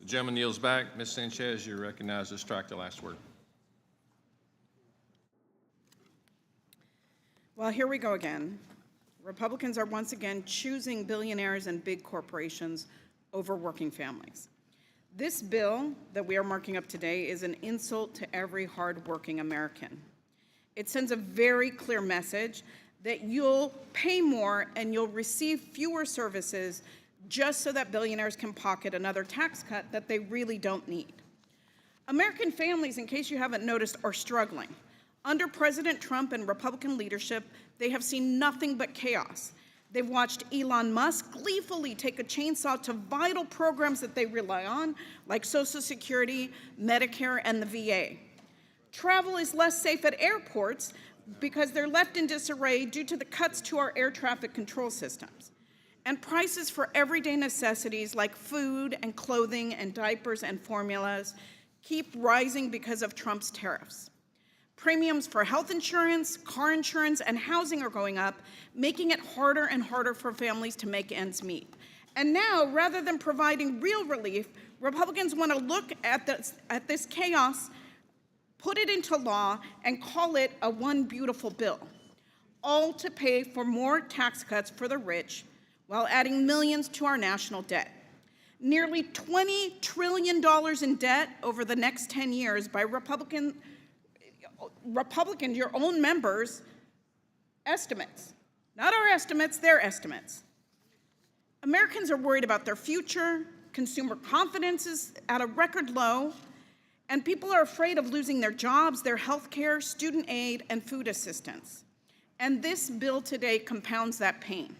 The gentleman kneels back. Ms. Sánchez, you're recognized to strike the last word. Well, here we go again. Republicans are once again choosing billionaires and big corporations over working families. This bill that we are marking up today is an insult to every hardworking American. It sends a very clear message that you'll pay more and you'll receive fewer services just so that billionaires can pocket another tax cut that they really don't need. American families, in case you haven't noticed, are struggling. Under President Trump and Republican leadership, they have seen nothing but chaos. They've watched Elon Musk gleefully take a chainsaw to vital programs that they rely on, like Social Security, Medicare, and the VA. Travel is less safe at airports because they're left in disarray due to the cuts to our air traffic control systems. And prices for everyday necessities like food and clothing and diapers and formulas keep rising because of Trump's tariffs. Premiums for health insurance, car insurance, and housing are going up, making it harder and harder for families to make ends meet. And now, rather than providing real relief, Republicans want to look at this chaos, put it into law, and call it a one beautiful bill, all to pay for more tax cuts for the rich while adding millions to our national debt. Nearly $20 trillion in debt over the next 10 years by Republicans, your own members' estimates. Not our estimates, their estimates. Americans are worried about their future, consumer confidence is at a record low, and people are afraid of losing their jobs, their health care, student aid, and food assistance. And this bill today compounds that pain.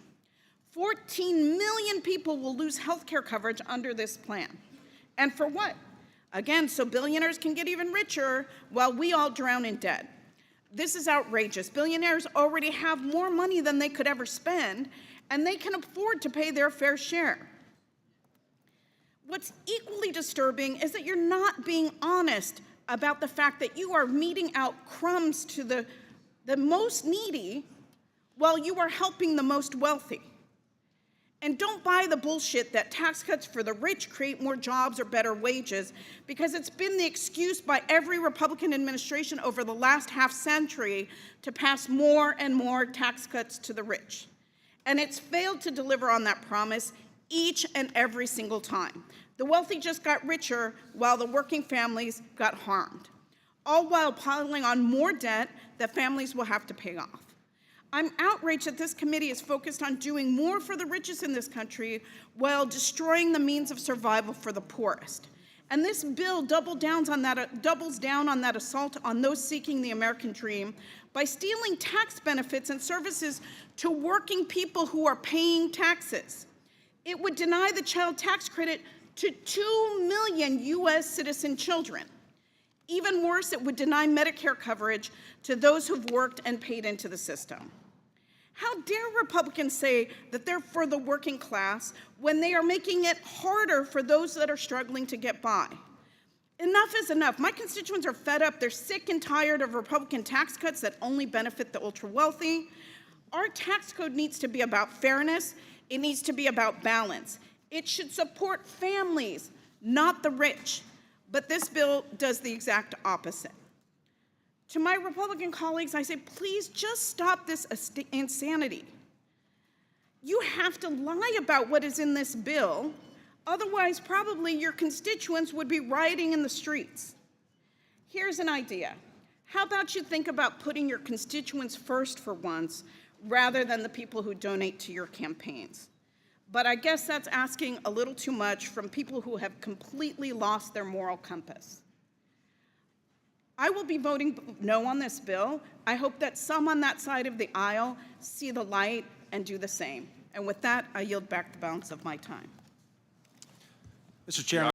14 million people will lose health care coverage under this plan. And for what? Again, so billionaires can get even richer while we all drown in debt. This is outrageous. Billionaires already have more money than they could ever spend, and they can afford to pay their fair share. What's equally disturbing is that you're not being honest about the fact that you are meting out crumbs to the most needy while you are helping the most wealthy. And don't buy the bullshit that tax cuts for the rich create more jobs or better wages, because it's been the excuse by every Republican administration over the last half century to pass more and more tax cuts to the rich. And it's failed to deliver on that promise each and every single time. The wealthy just got richer while the working families got harmed, all while piling on more debt that families will have to pay off. I'm outraged that this committee is focused on doing more for the richest in this country while destroying the means of survival for the poorest. And this bill doubles down on that assault on those seeking the American dream by stealing tax benefits and services to working people who are paying taxes. It would deny the child tax credit to 2 million U.S. citizen children. Even worse, it would deny Medicare coverage to those who've worked and paid into the system. How dare Republicans say that they're for the working class when they are making it harder for those that are struggling to get by? Enough is enough. My constituents are fed up. They're sick and tired of Republican tax cuts that only benefit the ultra-wealthy. Our tax code needs to be about fairness. It needs to be about balance. It should support families, not the rich. But this bill does the exact opposite. To my Republican colleagues, I say, please just stop this insanity. You have to lie about what is in this bill. Otherwise, probably your constituents would be rioting in the streets. Here's an idea. How about you think about putting your constituents first for once, rather than the people who donate to your campaigns? But I guess that's asking a little too much from people who have completely lost their moral compass. I will be voting no on this bill. I hope that some on that side of the aisle see the light and do the same. And with that, I yield back the balance of my time. Mr. Chairman.